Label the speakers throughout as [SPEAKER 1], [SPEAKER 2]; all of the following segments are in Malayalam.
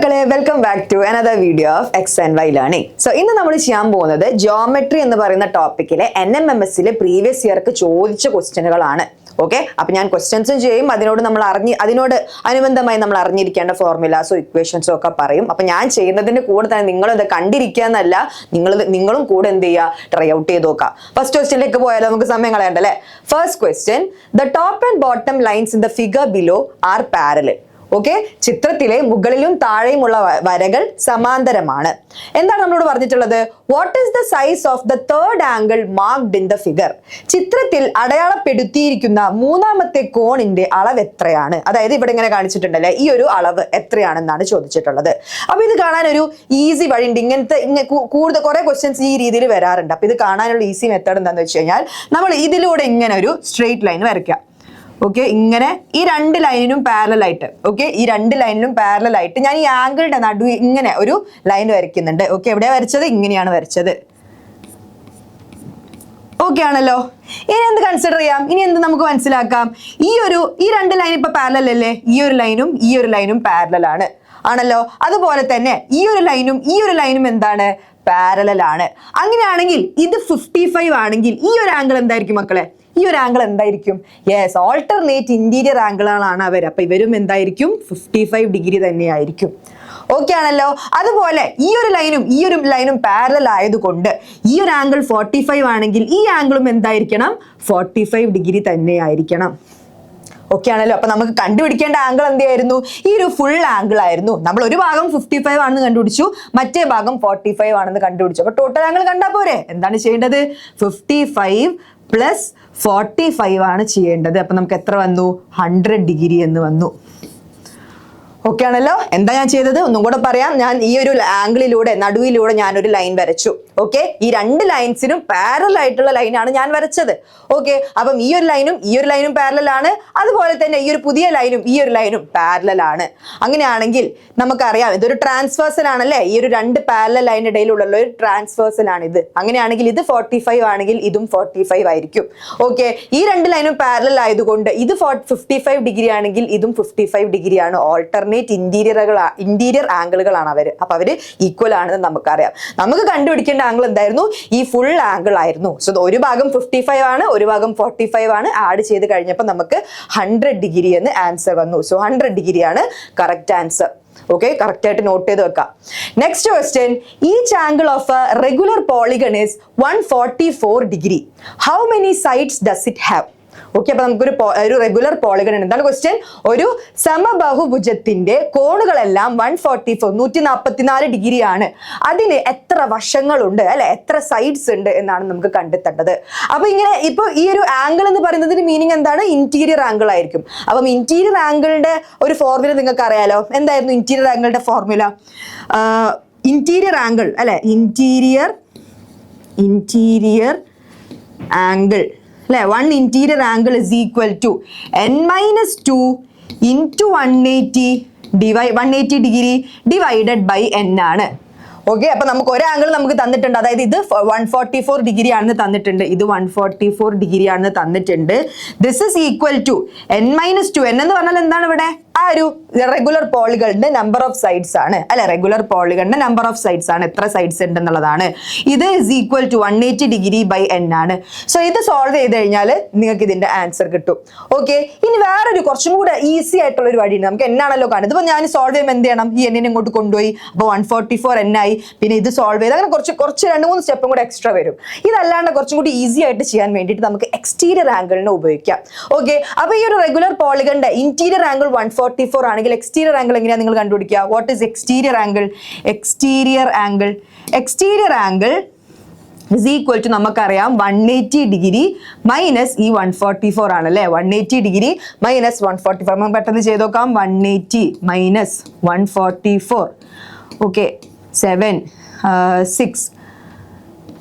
[SPEAKER 1] മക്കളെ, welcome back to another video of X and Y learning. So ഇന്ന് നമ്മൾ ചെയ്യാൻ പോകുന്നത് ജിയോമെട്രി എന്ന് പറയുന്ന ടോപ്പിക്കിലെ NMMS പ്രീവിയസ് ഇയർക്ക് ചോദിച്ച ക്വസ്റ്റ്യനുകളാണ്. ഓക്കെ, അപ്പൊ ഞാൻ ക്വസ്റ്റ്യൻസും ചെയ്യും, അതിനോട് അനുബന്ധമായി നമ്മൾ അറിഞ്ഞിരിക്കേണ്ട ഫോർമുലാസോ ഇക്വേഷൻസോ ഒക്കെ പറയും. അപ്പൊ ഞാൻ ചെയ്യുന്നതിന്റെ കൂടെ തന്നെ നിങ്ങളും ഇത് കണ്ടിരിക്കുക എന്നല്ല, നിങ്ങളും കൂടെ എന്ത് ചെയ്യുക, ട്രൈ ഔട്ട് ചെയ്ത് നോക്കാം. ഫസ്റ്റ് ക്വസ്റ്റ്യനിലേക്ക് പോയാലോ, നമുക്ക് സമയം കളയണ്ടല്ലേ. First question, the top and bottom lines in the figure below are parallel. Okay, ചിത്രത്തിലെ മുകളിലും താഴെയുമുള്ള വരകൾ സമാന്തരമാണ്. എന്താണ് നമ്മളോട് പറഞ്ഞിട്ടുള്ളത്? What is the size of the third angle marked in the figure? ചിത്രത്തിൽ അടയാളപ്പെടുത്തിയിരിക്കുന്ന മൂന്നാമത്തെ കോണിന്റെ അളവ് എത്രയാണ്? അതായത് ഇവിടെ ഇങ്ങനെ കാണിച്ചിട്ടുണ്ടല്ലേ, ഈ ഒരു അളവ് എത്രയാണെന്നാണ് ചോദിച്ചിട്ടുള്ളത്. അപ്പൊ ഇത് കാണാൻ ഒരു ഈസി വഴി ഉണ്ട്. ഇങ്ങനത്തെ കൂടുതൽ കുറെ ക്വസ്റ്റ്യൻസ് ഈ രീതിയിൽ വരാറുണ്ട്. അപ്പൊ ഇത് കാണാനുള്ള ഈസി മെത്തേഡ് എന്താണെന്ന് വെച്ച് കഴിഞ്ഞാൽ, നമ്മൾ ഇതിലൂടെ ഇങ്ങനെ ഒരു സ്ട്രെയിറ്റ് ലൈൻ വരയ്ക്കാം. ഓക്കെ, ഇങ്ങനെ ഈ രണ്ട് ലൈനിനും പാരലൽ ആയിട്ട്, ഓക്കെ, ഈ രണ്ട് ലൈനിനും പാരലൽ ആയിട്ട് ഞാൻ ഈ ആംഗിളിന്റെ നടുവ് ഇങ്ങനെ ഒരു ലൈൻ വരയ്ക്കുന്നുണ്ട്. ഓക്കെ, എവിടെയാ വരച്ചത്? ഇങ്ങനെയാണ് വരച്ചത്. ഓക്കെ ആണല്ലോ. ഇനി എന്ത് കൺസിഡർ ചെയ്യാം? ഇനി എന്ത് നമുക്ക് മനസ്സിലാക്കാം? ഈ രണ്ട് ലൈൻ ഇപ്പൊ പാരലൽ അല്ലേ? ഈ ഒരു ലൈനും പാരലൽ ആണല്ലോ. അതുപോലെ തന്നെ ഈ ഒരു ലൈനും എന്താണ്? പാരലൽ ആണ്. അങ്ങനെയാണെങ്കിൽ ഇത് 55 ആണെങ്കിൽ ഈ ഒരു ആംഗിൾ എന്തായിരിക്കും മക്കളെ? ഈ ഒരു ആംഗിൾ എന്തായിരിക്കും? യെസ്, ഓൾട്ടർനേറ്റ് ഇന്റീരിയർ ആംഗിളുകളാണ് അവർ. അപ്പൊ ഇവരും എന്തായിരിക്കും? 55 ഡിഗ്രി തന്നെയായിരിക്കും. ഓക്കെ ആണല്ലോ. അതുപോലെ ഈ ഒരു ലൈനും പാരലൽ ആയതുകൊണ്ട് ഈ ഒരു ആംഗിൾ 45 ആണെങ്കിൽ ഈ ആംഗിളും എന്തായിരിക്കണം? 45 ഡിഗ്രി തന്നെയായിരിക്കണം. ഓക്കെ ആണല്ലോ. അപ്പൊ നമുക്ക് കണ്ടുപിടിക്കേണ്ട ആംഗിൾ എന്തായിരുന്നു? ഈ ഒരു ഫുൾ ആംഗിൾ ആയിരുന്നു. നമ്മൾ ഒരു ഭാഗം 55 ആണെന്ന് കണ്ടുപിടിച്ചു, മറ്റേ ഭാഗം 45 ആണെന്ന് കണ്ടുപിടിച്ചു. അപ്പൊ ടോട്ടൽ ആംഗിൾ കണ്ടാ പോരെ? എന്താണ് ചെയ്യേണ്ടത്? 55 പ്ലസ് 45 ആണ് ചെയ്യേണ്ടത്. അപ്പൊ നമുക്ക് എത്ര വന്നു? 100 ഡിഗ്രി എന്ന് വന്നു. ഓക്കെ ആണല്ലോ. എന്താ ഞാൻ ചെയ്തത്? ഒന്നും കൂടെ പറയാം. ഞാൻ ഈ ഒരു ആംഗിളിലൂടെ നടുവിലൂടെ ഞാനൊരു ലൈൻ വരച്ചു. ഓക്കെ, ഈ രണ്ട് ലൈൻസിനും പാരലൽ ആയിട്ടുള്ള ലൈനാണ് ഞാൻ വരച്ചത്. ഓക്കെ, അപ്പം ഈ ഒരു ലൈനും പാരലൽ ആണ്. അതുപോലെ തന്നെ ഈ ഒരു പുതിയ ലൈനും പാരലൽ ആണ്. അങ്ങനെയാണെങ്കിൽ നമുക്കറിയാം ഇതൊരു ട്രാൻസ്വേഴ്സൽ ആണല്ലേ. ഈ ഒരു രണ്ട് പാരലൽ ലൈൻ ഇടയിലുള്ള ഒരു ട്രാൻസ്വേഴ്സൽ ആണ് ഇത്. അങ്ങനെയാണെങ്കിൽ ഇത് 45 ആണെങ്കിൽ ഇതും 45 ആയിരിക്കും. ഓക്കെ, ഈ രണ്ട് ലൈനും പാരലൽ ആയതുകൊണ്ട് ഇത് 55 ഡിഗ്രി ആണെങ്കിൽ ഇതും 55 ഡിഗ്രിയാണ്. ഓൾട്ടർനേറ്റ് ഇന്റീരിയർ ആംഗിളുകളാണ് അവര്. അപ്പൊ അവര് ഈക്വൽ ആണെന്ന് നമുക്കറിയാം. നമുക്ക് കണ്ടുപിടിക്കേണ്ട ആംഗിൾ എന്തായിരുന്നു? ഈ ഫുൾ ആംഗിൾ ആയിരുന്നു. സോ ഒരു ഭാഗം 55 ആണ്, ഒരു ഭാഗം 45 ആണ്. ആഡ് ചെയ്ത് കഴിഞ്ഞപ്പോൾ നമുക്ക് 100 ഡിഗ്രി എന്ന് ആൻസർ വന്നു. സോ 100 ഡിഗ്രിയാണ് കറക്റ്റ് ആൻസർ. ഓക്കെ, കറക്റ്റ് ആയിട്ട് നോട്ട് ചെയ്ത് വെക്കാം. Next question, each angle of A regular polygon is 144 degree. How many sides does it have? Okay, അപ്പൊ നമുക്കൊരു റെഗുലർ പോളിഗൺ ഉണ്ട്. എന്താണ് ക്വസ്റ്റ്യൻ? ഒരു സമബഹുഭുജത്തിന്റെ കോണുകളെല്ലാം 144 ഡിഗ്രി ആണ്. അതിന് എത്ര വശങ്ങളുണ്ട് അല്ലെ, എത്ര സൈഡ്സ് ഉണ്ട് എന്നാണ് നമുക്ക് കണ്ടെത്തേണ്ടത്. അപ്പൊ ഇപ്പൊ ഈ ഒരു ആംഗിൾ എന്ന് പറയുന്നതിന് മീനിങ് എന്താണ്? ഇന്റീരിയർ ആംഗിൾ ആയിരിക്കും. അപ്പം ഇന്റീരിയർ ആംഗിളിന്റെ ഒരു ഫോർമുല നിങ്ങൾക്ക് അറിയാലോ. എന്തായിരുന്നു ഇന്റീരിയർ ആംഗിളിന്റെ ഫോർമുല? ഇന്റീരിയർ ആംഗിൾ അല്ലെ, ഇന്റീരിയർ ആംഗിൾ അല്ലെ, 1 interior angle is equal to n-2 into 180 degree divided by n ആണ്. ഓക്കെ, അപ്പൊ നമുക്ക് ഒരു ആംഗിൾ നമുക്ക് തന്നിട്ടുണ്ട്. അതായത് ഇത് 144 ഡിഗ്രി ആണെന്ന് തന്നിട്ടുണ്ട്, ഇത് 144 ഡിഗ്രി ആണെന്ന് തന്നിട്ടുണ്ട്. This is equal to n-2. n എന്ന് പറഞ്ഞാൽ എന്താണ്? ഇവിടെ ആ ഒരു റെഗുലർ പോളിഗണിന്റെ നമ്പർ ഓഫ് സൈഡ്സ് ആണ് അല്ലെ. റെഗുലർ പോളിഗണിന്റെ നമ്പർ ഓഫ് സൈഡ്സ് ആണ്, എത്ര സൈഡ്സ് ഉണ്ടെന്നുള്ളതാണ്. ഇത് is equal to 180 degree by n ആണ്. സോ ഇത് സോൾവ് ചെയ്ത് കഴിഞ്ഞാൽ നിങ്ങൾക്ക് ഇതിന്റെ ആൻസർ കിട്ടും. ഓക്കെ, ഇനി വേറൊരു കുറച്ചും കൂടെ ഈസി ആയിട്ടുള്ള ഒരു വഴിയുണ്ട്. നമുക്ക് എന്നാണല്ലോ കാണുന്നത്. ഇതിപ്പോ ഞാൻ സോൾവ് ചെയ്യുമ്പോൾ എന്ത് ചെയ്യണം? ഈ n ഇങ്ങോട്ട് കൊണ്ടുപോയി, അപ്പൊ 144 n ആയി. പിന്നെ ഇത് സോൾവ് ചെയ്ത് അങ്ങനെ കുറച്ച് 2-3 സ്റ്റെപ്പും കൂടെ എക്സ്ട്രാ വരും. ഇതല്ലാണ്ട് കുറച്ചും കൂടി ഈസി ആയിട്ട് ചെയ്യാൻ വേണ്ടിയിട്ട് നമുക്ക് എക്സ്റ്റീരിയർ ആംഗിളിനെ ഉപയോഗിക്കാം. ഓക്കെ, അപ്പൊ ഈ ഒരു റെഗുലർ പോളിഗണിന്റെ ഇന്റീരിയർ ആംഗിൾ 144 ആണെങ്കിൽ എക്സ്റ്റീരിയർ ആംഗിൾ എങ്ങനെയാണ് നിങ്ങൾ കണ്ടുപിടിക്കുക? What is exterior angle? Exterior angle is equal to നമുക്കറിയാം 180 ഡിഗ്രി മൈനസ് ഈ 144 ആണല്ലേ. 180 ഡിഗ്രി മൈനസ് 144 നമുക്ക് പെട്ടെന്ന് ചെയ്ത് നോക്കാം. 180 മൈനസ് 144. ഓക്കെ, 7 6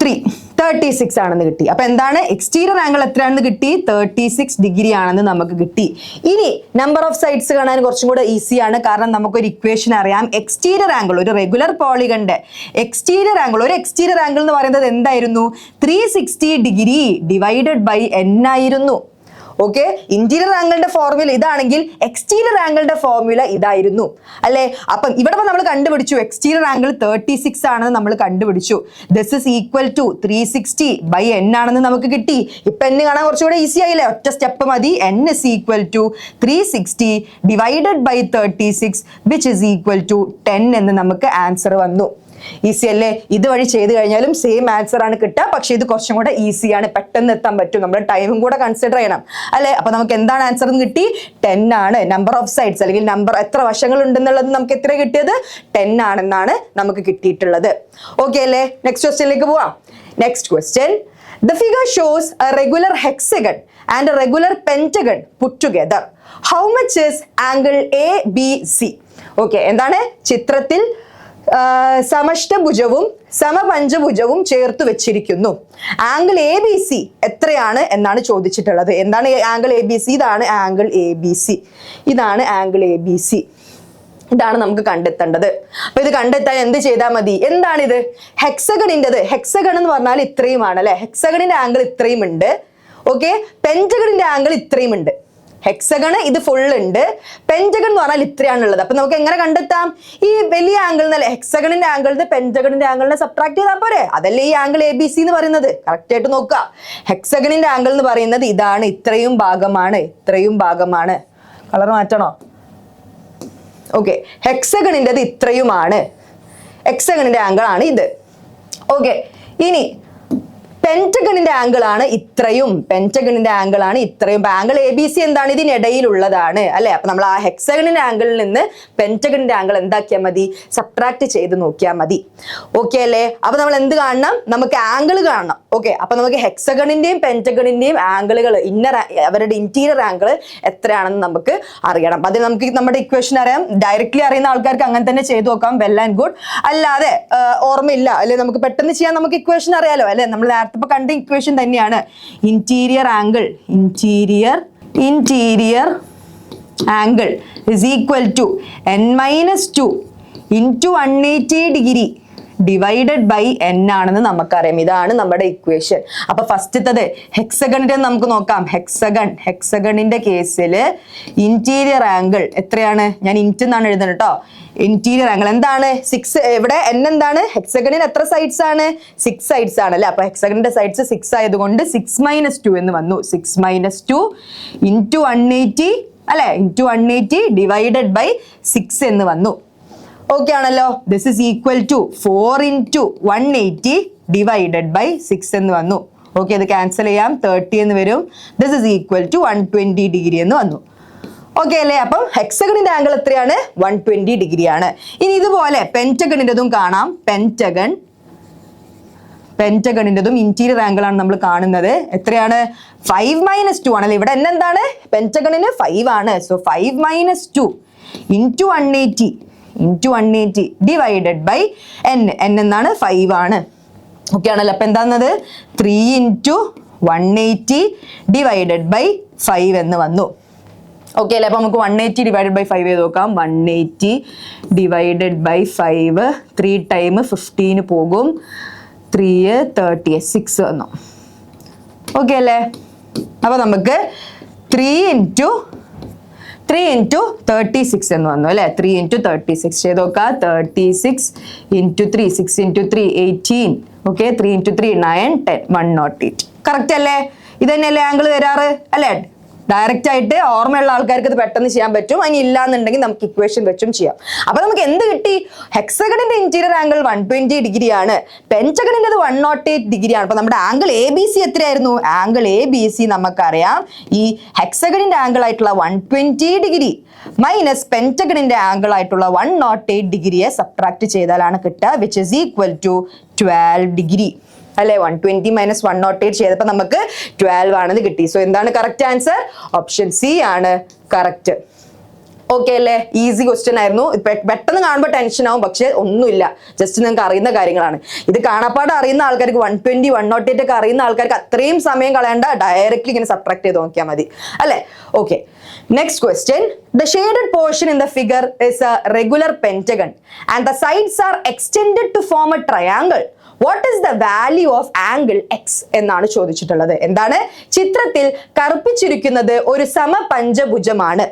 [SPEAKER 1] 3 36 ആണെന്ന് കിട്ടി. അപ്പൊ എന്താണ്? എക്സ്റ്റീരിയർ ആംഗിൾ എത്രയാണെന്ന് കിട്ടി? 36 ഡിഗ്രി ആണെന്ന് നമുക്ക് കിട്ടി. ഇനി നമ്പർ ഓഫ് സൈഡ്സ് കാണാൻ കുറച്ചും കൂടെ ഈസിയാണ്. കാരണം നമുക്കൊരു ഇക്വേഷൻ അറിയാം. എക്സ്റ്റീരിയർ ആംഗിൾ, ഒരു റെഗുലർ പോളിഗണിന്റെ എക്സ്റ്റീരിയർ ആംഗിൾ എന്ന് പറയുന്നത് എന്തായിരുന്നു? 360 ഡിഗ്രി ഡിവൈഡഡ് ബൈ n ആയിരുന്നു. ഓക്കെ, ഇന്റീരിയർ ആംഗിളിന്റെ ഫോർമുല ഇതാണെങ്കിൽ എക്സ്റ്റീരിയർ ആംഗിളിന്റെ ഫോർമുല ഇതായിരുന്നു അല്ലെ. അപ്പം ഇവിടെ നമ്മൾ കണ്ടുപിടിച്ചു എക്സ്റ്റീരിയർ ആംഗിൾ 36 ആണെന്ന് നമ്മൾ കണ്ടുപിടിച്ചു. This is equal to 360 by n ആണെന്ന് നമുക്ക് കിട്ടി. ഇപ്പൊ n കാണാൻ കുറച്ചുകൂടെ ഈസി ആയില്ലേ, ഒറ്റ സ്റ്റെപ്പ് മതി. n is equal to 360 divided by 36 which is equal to 10 എന്ന് നമുക്ക് ആൻസർ വന്നു. ഈസി അല്ലേ? ഇതുവഴി ചെയ്ത് കഴിഞ്ഞാലും സെയിം ആൻസർ ആണ് കിട്ടുക, പക്ഷെ ഇത് കുറച്ചും കൂടെ ഈസിയാണ്, പെട്ടെന്ന് എത്താൻ പറ്റും. നമ്മുടെ ടൈമും കൂടെ കൺസിഡർ ചെയ്യണം അല്ലെ. അപ്പൊ നമുക്ക് എന്താണ് ആൻസർ എന്ന് കിട്ടി? 10 ആണ്. നമ്പർ ഓഫ് സൈഡ്സ് അല്ലെങ്കിൽ നമ്പർ എത്ര വശങ്ങൾ ഉണ്ടെന്നുള്ളത് നമുക്ക് എത്ര കിട്ടിയത്? 10 ആണെന്നാണ് നമുക്ക് കിട്ടിയിട്ടുള്ളത്. ഓക്കെ അല്ലേ? നെക്സ്റ്റ് ക്വസ്റ്റ്യനിലേക്ക് പോവാം. Next question, the figure shows a regular hexagon and a regular pentagon put together. How much is angle ABC? Okay, എന്താണ് ചിത്രത്തിൽ സമഷ്ടഭുജവും സമപഞ്ചഭുജവും ചേർത്ത് വെച്ചിരിക്കുന്നു. ആംഗിൾ എ ബി സി എത്രയാണ് എന്നാണ് ചോദിച്ചിട്ടുള്ളത്. എന്താണ് ആംഗിൾ എ ബി സി? ഇതാണ് ആംഗിൾ എ ബി സി. ഇതാണ് ആംഗിൾ എ ബി സി. ഇതാണ് നമുക്ക് കണ്ടെത്തേണ്ടത്. അപ്പൊ ഇത് കണ്ടെത്താൻ എന്ത് ചെയ്താൽ മതി? എന്താണിത്? ഹെക്സഗണിൻ്റെത്. ഹെക്സഗൺ എന്ന് പറഞ്ഞാൽ ഇത്രയുമാണ് അല്ലെ. ഹെക്സഗണിന്റെ ആംഗിൾ ഇത്രയും ഉണ്ട്. ഓക്കെ, പെന്റഗണിന്റെ ആംഗിൾ ഇത്രയും ഉണ്ട്. ഹെക്സഗൺ ഇത് ഫുൾ ഉണ്ട്, പെന്റഗൺ എന്ന് പറഞ്ഞാൽ ഇത്രയാണുള്ളത്. അപ്പൊ നമുക്ക് എങ്ങനെ കണ്ടെത്താം? ഈ വലിയ ആംഗിൾ എന്നല്ലേ ഹെക്സഗണിന്റെ ആംഗിളിന് പെന്റഗണിന്റെ ആംഗിളിനെ സബ്ട്രാക്ട് ചെയ്താൽ പോരെ? അതല്ലേ ഈ ആംഗിൾ എ ബി സി എന്ന് പറയുന്നത്. കറക്റ്റ് ആയിട്ട് നോക്കുക. ഹെക്സഗണിന്റെ ആംഗിൾ എന്ന് പറയുന്നത് ഇതാണ്, ഇത്രയും ഭാഗമാണ്, ഇത്രയും ഭാഗമാണ്. കളർ മാറ്റണോ? ഓക്കെ, ഹെക്സഗണിൻ്റെത് ഇത്രയുമാണ്, ഹെക്സഗണിന്റെ ആംഗിൾ ആണ് ഇത്. ഓക്കെ, ഇനി പെന്റഗണിന്റെ ആംഗിൾ ആണ് ഇത്രയും, പെന്റഗണിന്റെ ആംഗിൾ ആണ് ഇത്രയും. ആംഗിൾ എ ബി സി എന്താണ്? ഇതിനിടയിലുള്ളതാണ് അല്ലെ. അപ്പൊ നമ്മൾ ആ ഹെക്സഗണിന്റെ ആംഗിളിൽ നിന്ന് പെന്റഗണിന്റെ ആംഗിൾ എന്താക്കിയാൽ മതി? സബ്ട്രാക്ട് ചെയ്ത് നോക്കിയാൽ മതി. ഓക്കെ അല്ലേ? അപ്പൊ നമ്മൾ എന്ത് കാണണം? നമുക്ക് ആംഗിൾ കാണണം. ഓക്കെ, അപ്പൊ നമുക്ക് ഹെക്സഗണിന്റെയും പെന്റഗണിന്റെയും ആംഗിളുകൾ അവരുടെ ഇന്റീരിയർ ആംഗിൾ എത്രയാണെന്ന് നമുക്ക് അറിയണം. അത് നമുക്ക് നമ്മുടെ ഇക്വേഷൻ അറിയാം. ഡയറക്ട്ലി അറിയുന്ന ആൾക്കാർക്ക് അങ്ങനെ തന്നെ ചെയ്തു നോക്കാം, വെൽ ആൻഡ് ഗുഡ്. അല്ലാതെ ഓർമ്മയില്ല അല്ലെ, നമുക്ക് പെട്ടെന്ന് ചെയ്യാൻ നമുക്ക് ഇക്വേഷൻ അറിയാലോ അല്ലെ. നമ്മൾ നേരത്തെ കണ്ട ഇക്വേഷൻ തന്നെയാണ്. Interior angle is equal to n-2 into 180 degree divided by n ആണെന്ന് നമുക്കറിയാം. ഇതാണ് നമ്മുടെ ഇക്വേഷൻ. അപ്പൊ ഫസ്റ്റത്തത് ഹെക്സഗണിന്റെ നമുക്ക് നോക്കാം. ഹെക്സഗണിന്റെ കേസിൽ ഇന്റീരിയർ ആംഗിൾ എത്രയാണ്? ഞാൻ ഇൻറ്റ് എന്നാണ് എഴുതുന്നത് കേട്ടോ. ഇന്റീരിയർ ആംഗിൾ എന്താണ്? 6. ഇവിടെ n എന്താണ്? ഹെക്സഗണിന് എത്ര സൈഡ്സ് ആണ്? 6 സൈഡ്സ് ആണ് അല്ലെ. അപ്പൊ ഹെക്സഗണിന്റെ സൈഡ്സ് 6 ആയതുകൊണ്ട് 6 - 2 എന്ന് വന്നു. 6 - 2 into 180 അല്ലെ, into 180 ഡിവൈഡഡ് ബൈ 6 എന്ന് വന്നു. ഓക്കെ ആണല്ലോ. This is equal to 4 into 180 divided by 6 എന്ന് വന്നു. ഓക്കെ, ഇത് ക്യാൻസൽ ചെയ്യാം. 30 എന്ന് വരും. This is equal to 120 degree എന്ന് വന്നു. ഓക്കെ അല്ലേ? അപ്പം ഹെക്സഗണിന്റെ ആംഗിൾ എത്രയാണ്? 120 ഡിഗ്രിയാണ്. ഇനി ഇതുപോലെ പെന്റഗണിൻ്റെതും കാണാം. പെന്റഗണിൻ്റെതും ഇന്റീരിയർ ആംഗിൾ ആണ് നമ്മൾ കാണുന്നത്. എത്രയാണ്? 5 - 2 ആണല്ലോ. ഇവിടെ എന്താണ്? പെന്റഗണിന് 5 ആണ്. So 5 - 2 into 180 divided by n. n എന്നാണ്? 5 ആണ്. ഓക്കെ ആണല്ലോ. അപ്പൊ എന്താന്നത്? 3 into 180 ഡിവൈഡഡ് ബൈ 5 എന്ന് വന്നു. ഓക്കെ അല്ലേ? അപ്പൊ നമുക്ക് 180 ഡിവൈഡഡ് ബൈ 5 ചെയ്ത് നോക്കാം. 180 ഡിവൈഡഡ് ബൈ 5 3 ടൈം 15 പോകും. 3 30 6 വന്നു. ഓക്കെ അല്ലേ? അപ്പൊ നമുക്ക് 3 into 36 എന്ന് വന്നു അല്ലെ. 3 into 36 ചെയ്ത് നോക്കാം. 36 into 3 6 into 3 18. Okay, 3 into 3 9 10 108. Correct അല്ലേ? ഇത് തന്നെയല്ലേ ആംഗിൾ വരാറ് അല്ലെ. ഡയറക്റ്റ് ആയിട്ട് ഓർമ്മയുള്ള ആൾക്കാർക്ക് ഇത് പെട്ടെന്ന് ചെയ്യാൻ പറ്റും. അതിന് ഇല്ലാന്നുണ്ടെങ്കിൽ നമുക്ക് ഇക്വേഷൻ വെച്ചും ചെയ്യാം. അപ്പൊ നമുക്ക് എന്ത് കിട്ടി? ഹെക്സഗണിന്റെ ഇന്റീരിയർ ആംഗിൾ 120 ഡിഗ്രി ആണ്, പെന്റഗണിന്റെ 108 ഡിഗ്രി ആണ്. അപ്പൊ നമ്മുടെ ആംഗിൾ എ ബി സി എത്രയായിരുന്നു? ആംഗിൾ എ ബി സി നമുക്കറിയാം. ഈ ഹെക്സഗണിന്റെ ആംഗിൾ ആയിട്ടുള്ള 120 ഡിഗ്രി മൈനസ് പെന്റഗണിന്റെ ആംഗിൾ ആയിട്ടുള്ള 108 ഡിഗ്രിയെ സബ്ട്രാക്ട് ചെയ്താലാണ് കിട്ടുക, which is equal to 12 degree അല്ലെ. 120 - 108 ചെയ്തപ്പോൾ നമുക്ക് 12 ആണെന്ന് കിട്ടി. സോ എന്താണ് കറക്റ്റ് ആൻസർ? ഓപ്ഷൻ സി ആണ് കറക്റ്റ്. ഓക്കെ അല്ലേ? ഈസി ക്വസ്റ്റ്യൻ ആയിരുന്നു. പെട്ടെന്ന് കാണുമ്പോൾ ടെൻഷൻ ആവും, പക്ഷെ ഒന്നുമില്ല, ജസ്റ്റ് നിങ്ങൾക്ക് അറിയുന്ന കാര്യങ്ങളാണ്. ഇത് കാണാപ്പാട് അറിയുന്ന ആൾക്കാർക്ക് 120 108 ഒക്കെ അറിയുന്ന ആൾക്കാർക്ക് അത്രയും സമയം കളയണ്ട, ഡയറക്റ്റ്ലി ഇങ്ങനെ സബ്ട്രാക്ട് ചെയ്ത് നോക്കിയാൽ മതി അല്ലെ. Okay, next question. The shaded portion in the figure is a regular pentagon and the sides are extended to form a triangle. What is the value of angle X എന്നാണ് ചോദിച്ചിട്ടുള്ളത്. എന്താണ്? ചിത്രത്തിൽ കറുപ്പിച്ചിരിക്കുന്നത് ഒരു സമപഞ്ചഭുജമാണ്.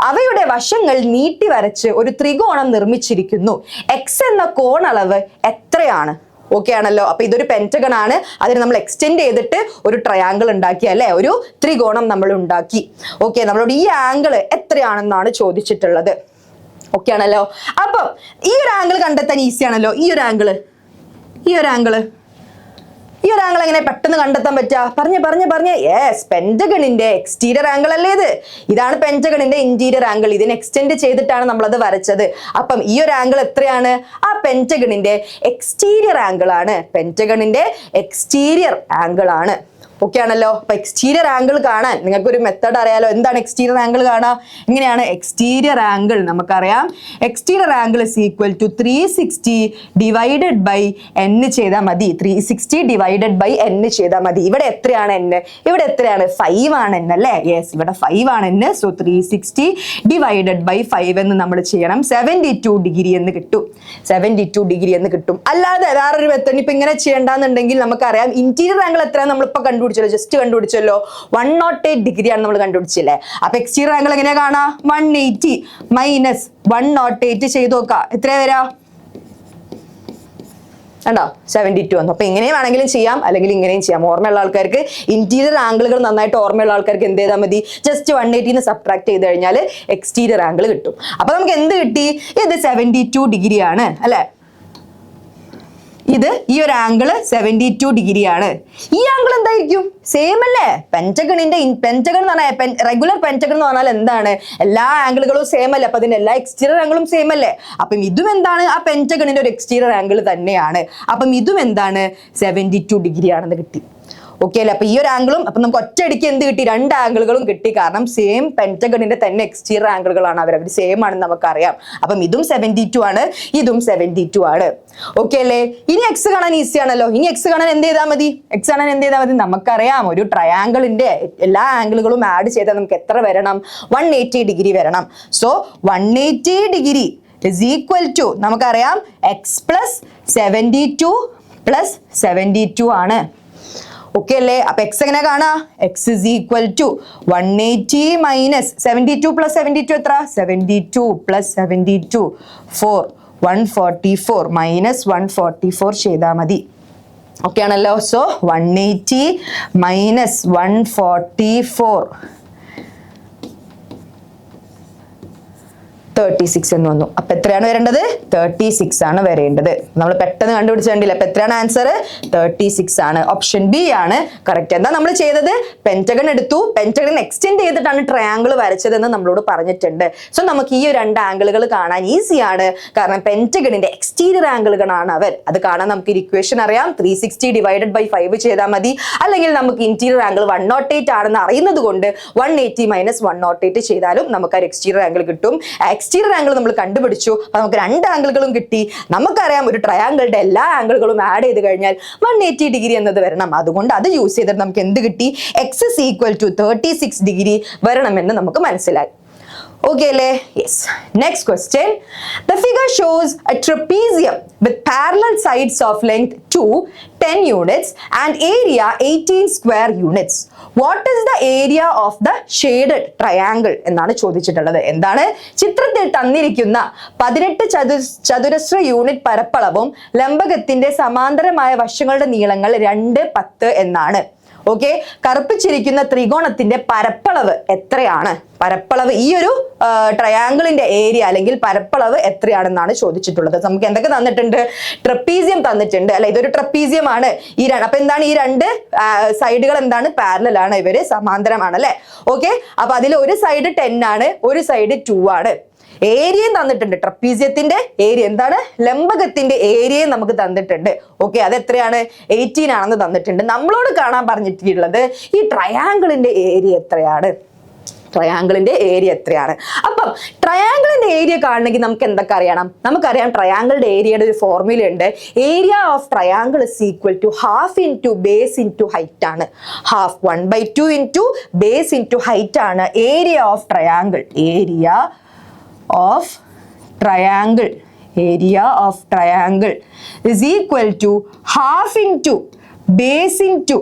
[SPEAKER 1] അവയുടെ വശങ്ങൾ നീട്ടി വരച്ച് ഒരു ത്രികോണം നിർമ്മിച്ചിരിക്കുന്നു. എക്സ് എന്ന കോണളവ് എത്രയാണ്? ഓക്കെ ആണല്ലോ. അപ്പൊ ഇതൊരു പെന്റഗൺ ആണ്. അതിന് നമ്മൾ എക്സ്റ്റെൻഡ് ചെയ്തിട്ട് ഒരു ട്രയാങ്കിൾ ഉണ്ടാക്കി, അല്ലെ, ഒരു ത്രികോണം നമ്മൾ ഉണ്ടാക്കി. ഓക്കെ, നമ്മളോട് ഈ ആംഗിൾ എത്രയാണെന്നാണ് ചോദിച്ചിട്ടുള്ളത്. ഓക്കെ ആണല്ലോ. അപ്പം ഈ ഒരു ആംഗിൾ കണ്ടെത്താൻ ഈസി ആണല്ലോ. ഈ ഒരു ആംഗിൾ എങ്ങനെ പെട്ടെന്ന് കണ്ടെത്താൻ പറ്റുക? പറഞ്ഞേ. യെസ്, പെന്റഗണിന്റെ എക്സ്റ്റീരിയർ ആംഗിൾ അല്ലേ ഇത്? ഇതാണ് പെന്റഗണിന്റെ ഇന്റീരിയർ ആംഗിൾ. ഇതിനെ എക്സ്റ്റെൻഡ് ചെയ്തിട്ടാണ് നമ്മളത് വരച്ചത്. അപ്പം ഈ ഒരു ആംഗിൾ എത്രയാണ്? ആ പെന്റഗണിന്റെ എക്സ്റ്റീരിയർ ആംഗിൾ ആണ്. പെന്റഗണിന്റെ എക്സ്റ്റീരിയർ ആംഗിൾ ആണ്. ഓക്കെ ആണല്ലോ. അപ്പൊ എക്സ്റ്റീരിയർ ആംഗിൾ കാണാൻ നിങ്ങൾക്ക് ഒരു മെത്തേഡ് അറിയാലോ. എന്താണ് എക്സ്റ്റീരിയർ ആംഗിൾ കാണാം? എങ്ങനെയാണ് എക്സ്റ്റീരിയർ ആംഗിൾ? നമുക്കറിയാം exterior angle is equal to 360 divided by n ചെയ്താൽ മതി. 360 ഡിവൈഡഡ് ബൈ n ചെയ്താൽ മതി. ഇവിടെ എത്രയാണ് n? ഇവിടെ എത്രയാണ്? 5 ആണ് n അല്ലേ? യെസ്, ഇവിടെ 5 ആണ് n. സോ 360 ഡിവൈഡഡ് ബൈ 5 എന്ന് നമ്മൾ ചെയ്യണം. 72 ഡിഗ്രി എന്ന് കിട്ടും. 72 ഡിഗ്രി എന്ന് കിട്ടും. അല്ലാതെ വേറൊരു മെത്തേഡ് ഇപ്പൊ ഇങ്ങനെ ചെയ്യണ്ടെന്നുണ്ടെങ്കിൽ നമുക്കറിയാം ഇന്റീരിയർ ആംഗിൾ എത്രയാണ് നമ്മളിപ്പോ ജസ്റ്റ് കണ്ടുപിടിച്ചല്ലോ. 108 ഡിഗ്രി ആണ് നമ്മൾ കണ്ടുപിടിച്ചില്ലേ? അപ്പൊ എക്സ്റ്റീരിയർ ആംഗിൾ എങ്ങനെയാ കാണാ? 180 മൈനസ് 108 ചെയ്ത് നോക്കാം. എത്രയാ വരാ? കണ്ടോ? 72 വന്നു. അപ്പൊ ഇങ്ങനെയും വേണമെങ്കിലും ചെയ്യാം, അല്ലെങ്കിൽ ഇങ്ങനെയും ചെയ്യാം. ഓർമ്മയുള്ള ആൾക്കാർക്ക്, ഇന്റീരിയർ ആംഗിളുകൾ നന്നായിട്ട് ഓർമ്മയുള്ള ആൾക്കാർക്ക് എന്ത് ചെയ്താൽ മതി? ജസ്റ്റ് 180 സബ്ട്രാക്ട് ചെയ്ത് കഴിഞ്ഞാൽ എക്സ്റ്റീരിയർ ആംഗിൾ കിട്ടും. അപ്പൊ നമുക്ക് എന്ത് കിട്ടി? ഇത് 72 ഡിഗ്രി ആണ് അല്ലെ? ഇത് ഈ ഒരു ആംഗിൾ 72 ഡിഗ്രി ആണ്. ഈ ആംഗിൾ എന്തായിരിക്കും? സെയിം അല്ലേ? പെന്റഗൺ എന്ന് പറഞ്ഞാൽ റെഗുലർ പെന്റഗൺ എന്ന് പറഞ്ഞാൽ എന്താണ്? എല്ലാ ആംഗിളുകളും സെയിം അല്ലേ? അപ്പൊ അതിന്റെ എല്ലാ എക്സ്റ്റീരിയർ ആംഗിളും സെയിം അല്ലേ? അപ്പം ഇതും എന്താണ്? ആ പെന്റഗണിന്റെ ഒരു എക്സ്റ്റീരിയർ ആംഗിൾ തന്നെയാണ്. അപ്പം ഇതും എന്താണ്? 72 ഡിഗ്രി ആണെന്ന് കിട്ടി. ഓക്കെ അല്ലേ? അപ്പൊ ഈ ഒരു ആംഗിളും, അപ്പൊ നമുക്ക് ഒറ്റയടിക്ക് എന്ത് കിട്ടി? 2 ആംഗിളുകളും കിട്ടി. കാരണം സെയിം പെന്റഗണിന്റെ തന്നെ എക്സ്റ്റീരിയർ ആംഗിളുകളാണ്. അവർ സെയിം ആണെന്ന് നമുക്കറിയാം. അപ്പം ഇതും 72 ആണ്, ഇതും 72 ആണ്. ഓക്കെ അല്ലേ? ഇനി എക്സ് കാണാൻ ഈസി ആണല്ലോ. ഇനി എക്സ് കാണാൻ എന്ത് ചെയ്താൽ മതി? നമുക്കറിയാം ഒരു ട്രയാങ്കിളിന്റെ എല്ലാ ആംഗിളുകളും ആഡ് ചെയ്താൽ നമുക്ക് എത്ര വരണം? 180 ഡിഗ്രി വരണം. So 180 degree is equal to, നമുക്കറിയാം എക്സ് പ്ലസ് 72 പ്ലസ് 72 ആണ്. ഓക്കെ അല്ലേ? അപ്പൊ എക്സ് എങ്ങനെ കാണാ? X is equal to 180 minus 72 plus 72 എത്ര? 72 പ്ലസ് 72 4 144 മൈനസ് 144 ചെയ്താൽ മതി. ഓക്കെ ആണല്ലോ. സോ 180 മൈനസ് 144 36 എന്ന് വന്നു. അപ്പൊ എത്രയാണ് വരേണ്ടത്? 36 ആണ് വരേണ്ടത്. നമ്മൾ പെട്ടെന്ന് കണ്ടുപിടിച്ചിട്ടില്ല. അപ്പൊ എത്രയാണ് ആൻസർ? 36 ആണ്. ഓപ്ഷൻ ബി ആണ് കറക്റ്റ്. എന്താ നമ്മൾ ചെയ്തത്? പെന്റഗൺ എടുത്തു, പെന്റഗൺ എക്സ്റ്റെൻഡ് ചെയ്തിട്ടാണ് ട്രയാങ്കിൾ വരച്ചതെന്ന് നമ്മളോട് പറഞ്ഞിട്ടുണ്ട്. സോ നമുക്ക് ഈ 2 ആംഗിളുകൾ കാണാൻ ഈസിയാണ്. കാരണം പെന്റഗണിന്റെ എക്സ്റ്റീരിയർ ആംഗിളുകളാണ് അവർ. അത് കാണാൻ നമുക്ക് ഇക്വേഷൻ അറിയാം. 360 ഡിവൈഡഡ് ബൈ 5 ചെയ്താൽ മതി. അല്ലെങ്കിൽ നമുക്ക് ഇന്റീരിയർ ആംഗിൾ 108 ആണെന്ന് അറിയുന്നത് കൊണ്ട് 180 മൈനസ് 108 ചെയ്താലും നമുക്ക് ആ എക്സ്റ്റീരിയർ ആംഗിൾ കിട്ടും. എക്സ്റ്റീരിയർ ആംഗിൾ നമ്മൾ കണ്ടുപിടിച്ചു. അപ്പൊ നമുക്ക് 2 ആംഗിളുകളും കിട്ടി. നമുക്കറിയാം ഒരു ട്രയാങ്കിളുടെ എല്ലാ ആംഗിളുകളും ആഡ് ചെയ്ത് കഴിഞ്ഞാൽ 180 ഡിഗ്രി എന്നത് വരണം. അതുകൊണ്ട് അത് യൂസ് ചെയ്തിട്ട് നമുക്ക് എന്ത് കിട്ടി? X is equal to 36 degree വരണമെന്ന് നമുക്ക് മനസ്സിലായി. Okay, yes. Next question. The figure shows a trapezium with parallel sides of length 2, 10 units and area 18 square units. What is the area of the shaded triangle? എന്നാണ് ചോദിച്ചിട്ടുള്ളത്. എന്താണ്? ചിത്രത്തിൽ തന്നിരിക്കുന്ന 18 ചതുരശ്ര യൂണിറ്റ് പരപ്പളവും ലംബകത്തിന്റെ സമാന്തരമായ വശങ്ങളുടെ നീളങ്ങൾ 2, 10 എന്നാണ്. ഓക്കെ, കറുപ്പിച്ചിരിക്കുന്ന ത്രികോണത്തിന്റെ പരപ്പളവ് എത്രയാണ്? പരപ്പളവ് ഈ ഒരു ട്രയാങ്കിളിന്റെ ഏരിയ അല്ലെങ്കിൽ പരപ്പളവ് എത്രയാണെന്നാണ് ചോദിച്ചിട്ടുള്ളത്. നമുക്ക് എന്തൊക്കെ തന്നിട്ടുണ്ട്? ട്രപ്പീസിയം തന്നിട്ടുണ്ട് അല്ലെ? ഇതൊരു ട്രപ്പീസിയം ആണ്. അപ്പൊ എന്താണ്? ഈ 2 സൈഡുകൾ എന്താണ്? പാരലൽ ആണ്, ഇവര് സമാന്തരമാണ് അല്ലെ? ഓക്കെ, അപ്പൊ അതിൽ ഒരു സൈഡ് 10 ആണ്, ഒരു സൈഡ് 2 ആണ്. ഏരിയയും തന്നിട്ടുണ്ട്. ട്രപ്പീസിയത്തിന്റെ ഏരിയ എന്താണ്? ലംബകത്തിന്റെ ഏരിയയും നമുക്ക് തന്നിട്ടുണ്ട്. ഓക്കെ, അത് എത്രയാണ്? 18 ആണെന്ന് തന്നിട്ടുണ്ട്. നമ്മളോട് കാണാൻ പറഞ്ഞിട്ടുള്ളത് ഈ ട്രയാങ്കിളിന്റെ ഏരിയ എത്രയാണ്? ട്രയാങ്കിളിന്റെ ഏരിയ എത്രയാണ്? അപ്പം ട്രയാങ്കിളിന്റെ ഏരിയ കാണണമെങ്കിൽ നമുക്ക് എന്തൊക്കെ അറിയണം? നമുക്കറിയാം ട്രയാങ്കിളിന്റെ ഏരിയയുടെ ഒരു ഫോർമുല ഉണ്ട്. Area of triangle is equal to half into base into height ആണ്. Half 1/2 into base into height ആണ് area of triangle. Area of triangle area of triangle is equal to half into base into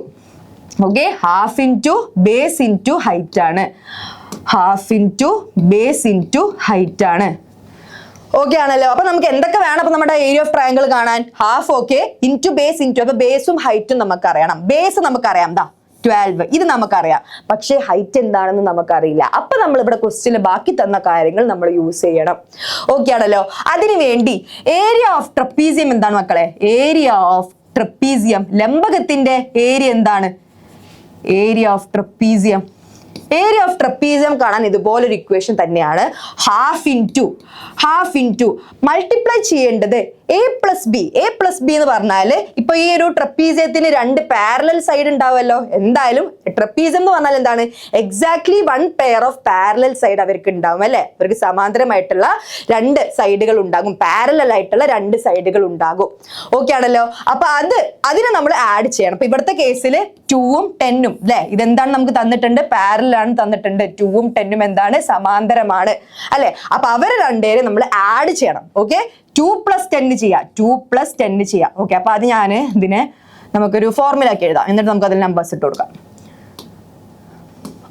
[SPEAKER 1] okay half into base into height ആണ്. Half into base into height ആണ്. ഓക്കെ ആണല്ലോ. അപ്പൊ നമുക്ക് എന്തൊക്കെ വേണം അപ്പൊ നമ്മുടെ ഏരിയ ഓഫ് ട്രയാങ്കിൾ കാണാൻ? Half okay into base into. അപ്പൊ ബേസും ഹൈറ്റും നമുക്ക് അറിയണം. ബേസ് നമുക്കറിയാം, ദാ 12 ഇത് നമുക്കറിയാം. പക്ഷേ ഹൈറ്റ് എന്താണെന്ന് നമുക്കറിയില്ല. അപ്പൊ നമ്മൾ ഇവിടെ ക്വസ്റ്റ്യനിൽ ബാക്കി തന്ന കാര്യങ്ങൾ നമ്മൾ യൂസ് ചെയ്യണം. ഓക്കെ ആണല്ലോ. അതിനു വേണ്ടി ഏരിയ ഓഫ് ട്രപ്പീസിയം എന്താണ് മക്കളെ? ഏരിയ ഓഫ് ട്രപ്പീസിയം, ലംബകത്തിന്റെ ഏരിയ എന്താണ്? Area of trapezium. Area of trapezium കാണാൻ ഇതുപോലൊരു ഇക്വേഷൻ തന്നെയാണ്. ഹാഫ് ഇൻറ്റു മൾട്ടിപ്ലൈ ചെയ്യേണ്ടത് A plus B. A plus B എന്ന് പറഞ്ഞാൽ ഇപ്പൊ ഈ ഒരു ട്രപ്പീസിയത്തിന് രണ്ട് പാരലൽ സൈഡ് ഉണ്ടാവുമല്ലോ. എന്തായാലും ട്രപ്പീസിയം എന്ന് പറഞ്ഞാൽ എന്താണ്? Exactly 1 pair of parallel side അവർക്ക് ഉണ്ടാവും അല്ലെ. അവർക്ക് സമാന്തരമായിട്ടുള്ള രണ്ട് സൈഡുകൾ ഉണ്ടാകും, പാരലൽ ആയിട്ടുള്ള രണ്ട് സൈഡുകൾ ഉണ്ടാകും. ഓക്കെ ആണല്ലോ. അപ്പൊ അതിനെ നമ്മൾ ആഡ് ചെയ്യണം. അപ്പൊ ഇവിടുത്തെ കേസിൽ 2ഉം 10ഉം അല്ലെ, ഇതെന്താണ് നമുക്ക് തന്നിട്ടുണ്ട്? പാരലൽ ആണ് തന്നിട്ടുണ്ട്. 2ഉം 10ഉം എന്താണ്? സമാന്തരമാണ് അല്ലെ. അപ്പൊ അവരെ രണ്ടുപേരെ നമ്മൾ ആഡ് ചെയ്യണം. ഓക്കെ, 2 + 10 ചെയ്യാം. 2 + 10 ചെയ്യാം. ഓക്കെ, അപ്പൊ അത് ഞാൻ ഇതിനെ നമുക്കൊരു ഫോർമുല ആക്കി എഴുതാം. എന്നിട്ട് നമുക്ക് അതിൽ നമ്പേഴ്സ് ഇട്ട് കൊടുക്കാം.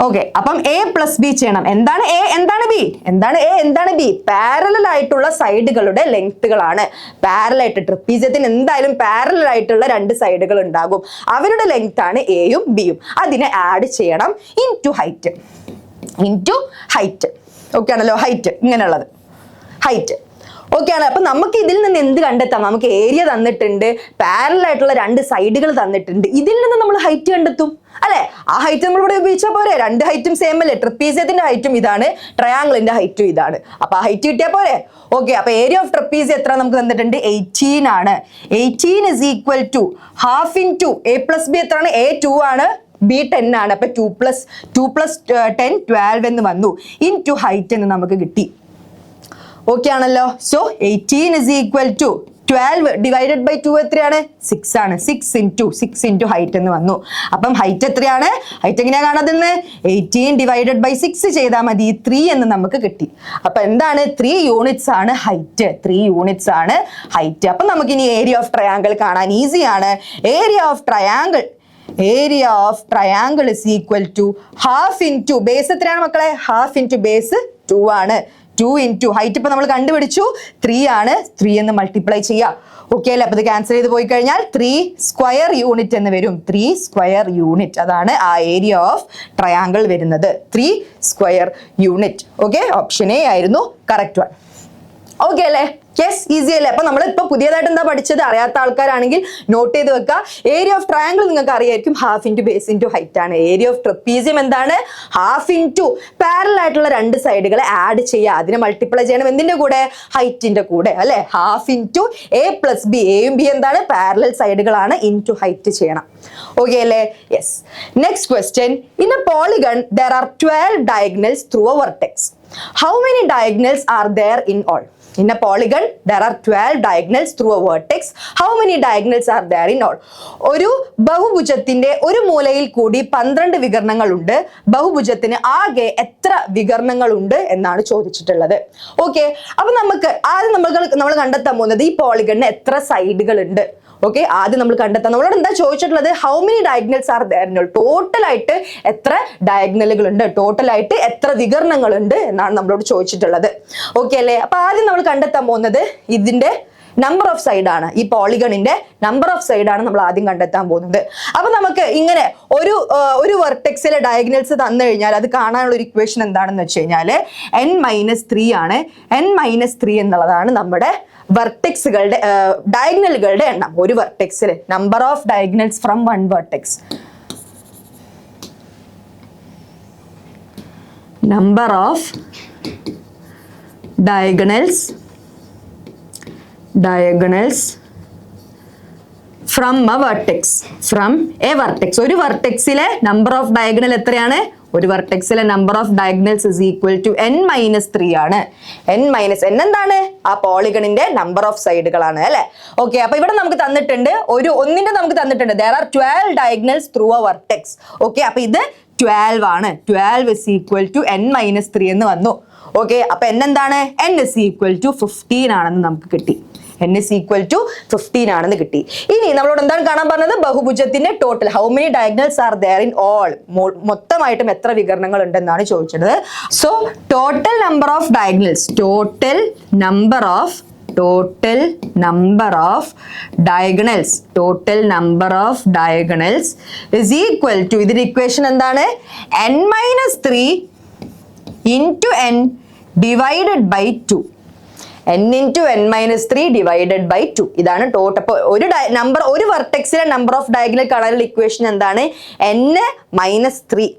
[SPEAKER 1] ഓക്കെ, അപ്പം എ പ്ലസ് ബി ചെയ്യണം. എന്താണ് എ, എന്താണ് ബി? എന്താണ് എ, എന്താണ് ബി? പാരലൽ ആയിട്ടുള്ള സൈഡുകളുടെ ലെങ്ത്തുകളാണ്. പാരലൽ ആയിട്ട് ട്രപ്പീസിയത്തിന് എന്തായാലും പാരലൽ ആയിട്ടുള്ള രണ്ട് സൈഡുകൾ ഉണ്ടാകും. അവരുടെ ലെങ്ത് ആണ് എയും ബിയും. അതിനെ ആഡ് ചെയ്യണം ഇൻറ്റു ഹൈറ്റ്. ഓക്കെ ആണല്ലോ. ഹൈറ്റ് ഇങ്ങനെയുള്ളത് ഹൈറ്റ്. ഓക്കെ ആണ്. അപ്പൊ നമുക്ക് ഇതിൽ നിന്ന് എന്ത് കണ്ടെത്താം? നമുക്ക് ഏരിയ തന്നിട്ടുണ്ട്, പാരലൽ ആയിട്ടുള്ള രണ്ട് സൈഡുകൾ തന്നിട്ടുണ്ട്. ഇതിൽ നിന്ന് നമ്മൾ ഹൈറ്റ് കണ്ടെത്തും അല്ലെ. ആ ഹൈറ്റ് നമ്മൾ ഇവിടെ ഉപയോഗിച്ചാൽ പോരെ? രണ്ട് ഹൈറ്റും സെയിം അല്ലേ? ട്രപ്പീസിയത്തിന്റെ ഹൈറ്റും ഇതാണ്, ട്രയാങ്കിളിന്റെ ഹൈറ്റും ഇതാണ്. അപ്പൊ ആ ഹൈറ്റ് കിട്ടിയാൽ പോരെ? ഓക്കെ, അപ്പൊ ഏരിയ ഓഫ് ട്രപ്പീസിയം എത്ര നമുക്ക് തന്നിട്ടുണ്ട്? 18 ആണ്. 18 is equal to half into A plus B എത്രയാണ്? എ 2 ആണ്, ബി 10 ആണ്. അപ്പൊ 2 + 10 12 എന്ന് വന്നു. ഇൻറ്റു ഹൈറ്റ് എന്ന് നമുക്ക് കിട്ടി. ഓക്കെ ആണല്ലോ. So 18 is equal to 12 divided by 2 എത്രയാണ്? 6 ആണ്. 6 ഇൻറ്റു ഹൈറ്റ് എന്ന് വന്നു. അപ്പം ഹൈറ്റ് എത്രയാണ്? ഹൈറ്റ് എങ്ങനെയാ കാണുന്നത്? 18 ഡിവൈഡഡ് ബൈ 6 ചെയ്താൽ മതി. 3 എന്ന് നമുക്ക് കിട്ടി. അപ്പൊ എന്താണ്? 3 യൂണിറ്റ്സ് ആണ് ഹൈറ്റ്. 3 യൂണിറ്റ്സ് ആണ് ഹൈറ്റ്. അപ്പൊ നമുക്ക് ഇനി ഏരിയ ഓഫ് ട്രയാങ്കിൾ കാണാൻ ഈസിയാണ്. Area of triangle is equal to half into base എത്രയാണ് മക്കളെ? ഹാഫ് ഇൻറ്റു ബേസ് 2 ആണ്. 2 ഇൻറ്റു ഹൈറ്റ് ഇപ്പൊ നമ്മൾ കണ്ടുപിടിച്ചു 3 ആണ്. 3 എന്ന് മൾട്ടിപ്ലൈ ചെയ്യാം. ഓക്കെ അല്ലേ. അപ്പൊ ഇത് ക്യാൻസൽ ചെയ്ത് പോയി കഴിഞ്ഞാൽ 3 സ്ക്വയർ യൂണിറ്റ് എന്ന് വരും. 3 സ്ക്വയർ യൂണിറ്റ്, അതാണ് ആ ഏരിയ ഓഫ് ട്രയാങ്കിൾ വരുന്നത്. 3 square unit. Okay, option A ആയിരുന്നു കറക്റ്റ് വൺ. ഓക്കെ അല്ലേ? യെസ്, ഈസി അല്ലേ? അപ്പൊ നമ്മൾ ഇപ്പൊ പുതിയതായിട്ട് എന്താ പഠിച്ചത്? അറിയാത്ത ആൾക്കാരാണെങ്കിൽ നോട്ട് ചെയ്ത് വെക്കുക. ഏരിയ ഓഫ് ട്രയാങ്കിൾ നിങ്ങൾക്ക് അറിയായിരിക്കും. Half into base into height ആണ്. ഏരിയ ഓഫ് ട്രപ്പീസിയം എന്താണ്? ഹാഫ് ഇൻറ്റു പാരലൽ ആയിട്ടുള്ള രണ്ട് സൈഡുകളെ ആഡ് ചെയ്യുക. അതിനെ മൾട്ടിപ്ലൈ ചെയ്യണം എന്തിന്റെ കൂടെ? ഹൈറ്റിന്റെ കൂടെ അല്ലെ. Half into A plus B. എയും ബി എന്താണ്? പാരലൽ സൈഡുകളാണ്. ഇൻറ്റു ഹൈറ്റ് ചെയ്യണം. ഓക്കെ അല്ലേ? Yes. Next question. In A polygon there are 12 diagonals through a vertex. How many diagonals are there in all? In a polygon there are 12 diagonals through a vertex. How many diagonals are there in all? ഒരു ബഹുഭുജത്തിന്റെ ഒരു മൂലയിൽ കൂടി 12 വികർണങ്ങളുണ്ട്. ബഹുഭുജത്തിന് ആകെ എത്ര വികർണങ്ങളുണ്ട് എന്നാണ് ചോദിച്ചിട്ടുള്ളത്. ഓക്കെ, അപ്പൊ നമുക്ക് ആദ്യം നമ്മൾ കണ്ടെത്താൻ പോകുന്നത് ഈ പോളിഗണിന് എത്ര സൈഡുകൾ ഉണ്ട്. ഓക്കെ, ആദ്യം നമ്മൾ കണ്ടെത്താം. നമ്മളോട് എന്താ ചോദിച്ചിട്ടുള്ളത്? How many diagonals R there? Total ആയിട്ട് എത്ര ഡയഗണലുകൾ ഉണ്ട്, ടോട്ടൽ ആയിട്ട് എത്ര വികർണങ്ങൾ ഉണ്ട് എന്നാണ് നമ്മളോട് ചോദിച്ചിട്ടുള്ളത്. ഓക്കെ അല്ലേ? അപ്പൊ ആദ്യം നമ്മൾ കണ്ടെത്താൻ പോകുന്നത് ഇതിന്റെ നമ്പർ ഓഫ് സൈഡ് ആണ്. ഈ പോളിഗണിന്റെ നമ്പർ ഓഫ് സൈഡ് ആണ് നമ്മൾ ആദ്യം കണ്ടെത്താൻ പോകുന്നത്. അപ്പൊ നമുക്ക് ഇങ്ങനെ ഒരു വെർട്ടെക്സിലെ ഡയഗണൽസ് തന്നു കഴിഞ്ഞാൽ അത് കാണാനുള്ള ഒരു ഇക്വേഷൻ എന്താണെന്ന് വെച്ച് കഴിഞ്ഞാൽ n-3 ആണ്. n-3 എന്നുള്ളതാണ് നമ്മുടെ വെർട്ടെക്സുകളുടെ ഡയഗണലുകളുടെ എണ്ണം. ഒരു വെർട്ടെക്സിൽ number of diagonals from one vertex. Number of diagonals from a vertex. ഒരു വെർട്ടെക്സിലെ നമ്പർ ഓഫ് ഡയഗണൽ എത്രയാണ്? ഒരു വെർട്ടെക്സിലെ number of diagonals is equal to n-3 ആണ്. n എന്താണ്? ആ പോളിഗണിന്റെ നമ്പർ ഓഫ് സൈഡുകളാണ് അല്ലെ. ഓക്കെ, അപ്പൊ ഇവിടെ നമുക്ക് തന്നിട്ടുണ്ട് ഒന്നിന്റെ നമുക്ക് തന്നിട്ടുണ്ട് there are 12 diagonals through a vertex. Okay, അപ്പൊ ഇത് 12 ആണ്. 12 is equal to n-3 എന്ന് വന്നു. ഓക്കെ, അപ്പൊ n എന്താണ്? n is equal to 15 ആണെന്ന് നമുക്ക് കിട്ടി. n is equal to 15 ആണെന്ന് കിട്ടി. ഇനി നമ്മളോട് എന്താണ് കാണാൻ പറഞ്ഞത്? ബഹുഭുജത്തിന്റെ total, how many diagonals are there in all, മൊത്തമായിട്ടും എത്ര വികരണങ്ങൾ ഉണ്ടെന്നാണ് ചോദിച്ചത്. So total number of diagonals, total number of diagonals is equal to, ഇതിന്റെ ഇക്വേഷൻ എന്താണ്? n minus 3 into n divided by 2. n into n minus 3 divided by 2. ഇതാണ് ടോട്ടൽ. അപ്പോൾ ഒരു നമ്പർ, ഒരു വെർട്ടെക്സിലെ നമ്പർ ഓഫ് ഡയഗണൽ കാണാനുള്ള ഇക്വേഷൻ എന്താണ്? n minus 3.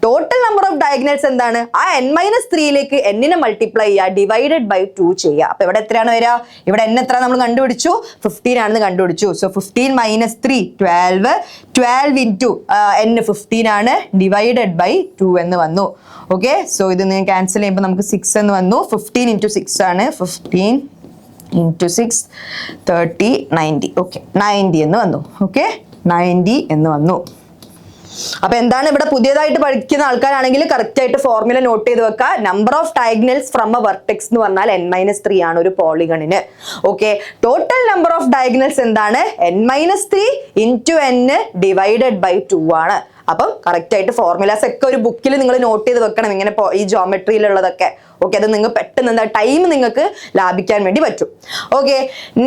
[SPEAKER 1] Total number of diagonals എന്താണ്? ആ n മൈനസ് 3യിലേക്ക് n നെ മൾട്ടിപ്ലൈ ചെയ്യുക, ഡിവൈഡഡ് ബൈ 2 ചെയ്യുക. അപ്പൊ ഇവിടെ എത്രയാണ് വരിക? ഇവിടെ n എത്ര നമ്മൾ കണ്ടുപിടിച്ചു? 15 ആണെന്ന് കണ്ടുപിടിച്ചു. സോ 15 മൈനസ് 3 12, 12 ഇൻറ്റു n 15 ആണ്, ഡിവൈഡഡ് ബൈ 2 എന്ന് വന്നു. ഓക്കെ, സോ ഇത് നിങ്ങൾ ക്യാൻസൽ ചെയ്യുമ്പോൾ നമുക്ക് 6 എന്ന് വന്നു. 15 ഇൻറ്റു 6 ആണ്, 15 ഇൻറ്റു 6 30 90. ഓക്കെ, 90 എന്ന് വന്നു. ഓക്കെ, 90 എന്ന് വന്നു. അപ്പൊ എന്താണ് ഇവിടെ പുതിയതായിട്ട് പഠിക്കുന്ന ആൾക്കാരാണെങ്കിൽ കറക്റ്റ് ആയിട്ട് ഫോർമുല നോട്ട് ചെയ്ത് വെക്കുക. Number of diagonals from a vertex എന്ന് പറഞ്ഞാൽ n മൈനസ് 3 ആണ് ഒരു പോളിഗണിന്. Okay, total number of diagonals എന്താണ്? n minus 3 into n divided by 2 ആണ്. അപ്പം കറക്റ്റ് ആയിട്ട് ഫോർമുലാസ് ഒക്കെ ഒരു ബുക്കിൽ നിങ്ങൾ നോട്ട് ചെയ്ത് വെക്കണം, ഇങ്ങനെ ഈ ജോമെട്രിയിലുള്ളതൊക്കെ. ഓക്കെ, അത് നിങ്ങൾ പെട്ടെന്ന് എന്താ ടൈം നിങ്ങൾക്ക് ലാഭിക്കാൻ വേണ്ടി പറ്റും. ഓക്കെ,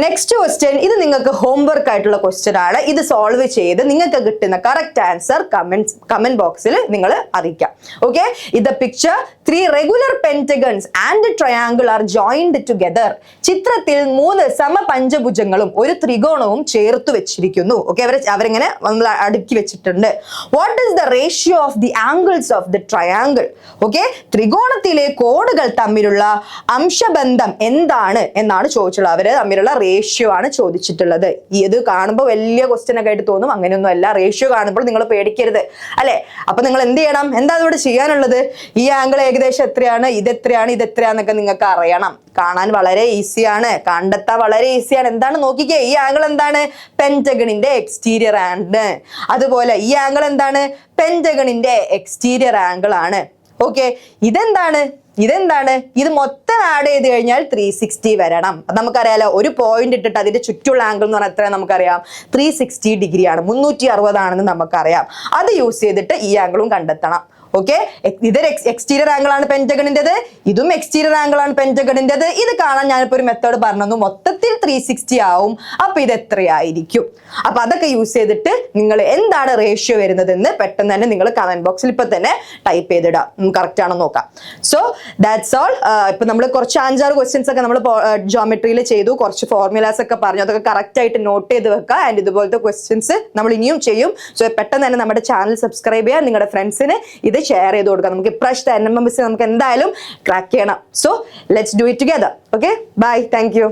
[SPEAKER 1] നെക്സ്റ്റ് ക്വസ്റ്റ്യൻ, ഇത് നിങ്ങൾക്ക് ഹോംവർക്ക് ആയിട്ടുള്ള ക്വസ്റ്റ്യൻ ആണ്. ഇത് സോൾവ് ചെയ്ത് നിങ്ങൾക്ക് കിട്ടുന്ന കറക്റ്റ് ആൻസർ കമന്റ് ബോക്സിൽ നിങ്ങൾ അറിയിക്കാം. ഓക്കെ, ഇത് picture 3 regular pentagons and triangle are joined together. ചിത്രത്തിൽ 3 സമപഞ്ചഭുജങ്ങളും ഒരു ത്രികോണവും ചേർത്ത് വെച്ചിരിക്കുന്നു. ഓക്കെ, അവരിങ്ങനെ അടുക്കി വെച്ചിട്ടുണ്ട്. What is the ratio of the angles of the triangle? Okay, ത്രികോണത്തിലെ കോണുകൾ തമ്മിലുള്ള അംശബന്ധം എന്താണ് എന്നാണ് ചോദിച്ചുള്ളത്. അവര് തമ്മിലുള്ള റേഷ്യോ ആണ് ചോദിച്ചിട്ടുള്ളത്. ഇത് കാണുമ്പോൾ വലിയ ക്വസ്റ്റ്യൻ ഒക്കെ ആയിട്ട് തോന്നും, അങ്ങനെയൊന്നും അല്ല. റേഷ്യോ കാണുമ്പോൾ നിങ്ങൾ പേടിക്കരുത്, അല്ലെ? അപ്പൊ നിങ്ങൾ എന്ത് ചെയ്യണം? എന്താ ഇവിടെ ചെയ്യാനുള്ളത്? ഈ ആംഗിൾ ഏകദേശം എത്രയാണ്, ഇതെത്രയാന്നൊക്കെ നിങ്ങൾക്ക് അറിയണം. കാണാൻ വളരെ ഈസിയാണ്, കണ്ടെത്താൻ വളരെ ഈസിയാണ്. എന്താണ് നോക്കിക്കേ, ഈ ആംഗിൾ എന്താണ്? പെന്റഗണിന്റെ എക്സ്റ്റീരിയർ ആണ്. അതുപോലെ ഈ ആംഗിൾ എന്താണ്? പെന്റഗണിന്റെ എക്സ്റ്റീരിയർ ആംഗിൾ ആണ്. ഓക്കെ, ഇതെന്താണ്? ഇത് മൊത്തം ആഡ് ചെയ്ത് കഴിഞ്ഞാൽ 360 വരണം. നമുക്കറിയാലോ, ഒരു പോയിന്റ് ഇട്ടിട്ട് അതിന്റെ ചുറ്റുള്ള ആംഗിൾ എന്ന് പറഞ്ഞാൽ എത്ര നമുക്കറിയാം? 360 ഡിഗ്രി ആണ്, 360 ആണെന്ന് നമുക്കറിയാം. അത് യൂസ് ചെയ്തിട്ട് ഈ ആംഗിളും കണ്ടെത്തണം. ഓക്കെ, ഇതൊരു എക്സ്റ്റീരിയർ ആംഗിൾ ആണ് പെന്റഗണിന്റേത്, ഇതും എക്സ്റ്റീരിയർ ആംഗിൾ ആണ് പെന്റഗണിന്റേത്. ഇത് കാണാൻ ഞാനിപ്പോ ഒരു മെത്തേഡ് പറഞ്ഞു, മൊത്തത്തിൽ 360 ആവും. അപ്പൊ ഇത് എത്രയായിരിക്കും? അപ്പൊ അതൊക്കെ യൂസ് ചെയ്തിട്ട് നിങ്ങൾ എന്താണ് റേഷ്യോ വരുന്നതെന്ന് പെട്ടെന്ന് തന്നെ നിങ്ങൾ കമന്റ് ബോക്സിൽ ഇപ്പൊ തന്നെ ടൈപ്പ് ചെയ്തിടാം. കറക്റ്റ് ആണോ നോക്കാം. So that's all. ഇപ്പൊ നമ്മൾ കുറച്ച് 5-6 ക്വസ്റ്റ്യൻസ് ഒക്കെ നമ്മൾ ജോമെട്രിയിൽ ചെയ്തു, കുറച്ച് ഫോർമുലാസ് ഒക്കെ പറഞ്ഞു. അതൊക്കെ കറക്റ്റ് ആയിട്ട് നോട്ട് ചെയ്ത് വെക്കുക. ആൻഡ് ഇതുപോലത്തെ ക്വസ്റ്റ്യൻസ് നമ്മൾ ഇനിയും ചെയ്യും. സോ പെട്ടെന്ന് തന്നെ നമ്മുടെ ചാനൽ സബ്സ്ക്രൈബ് ചെയ്യുക, നിങ്ങളുടെ ഫ്രണ്ട്സിന് ഇത് ഷെയർ ചെയ്ത് കൊടുക്കുക. നമുക്ക് ഇപ്രാവശ്യത്തെ NMMS നമുക്ക് എന്തായാലും ക്രാക്ക് ചെയ്യണം. So let's do it together. Okay, bye, thank U.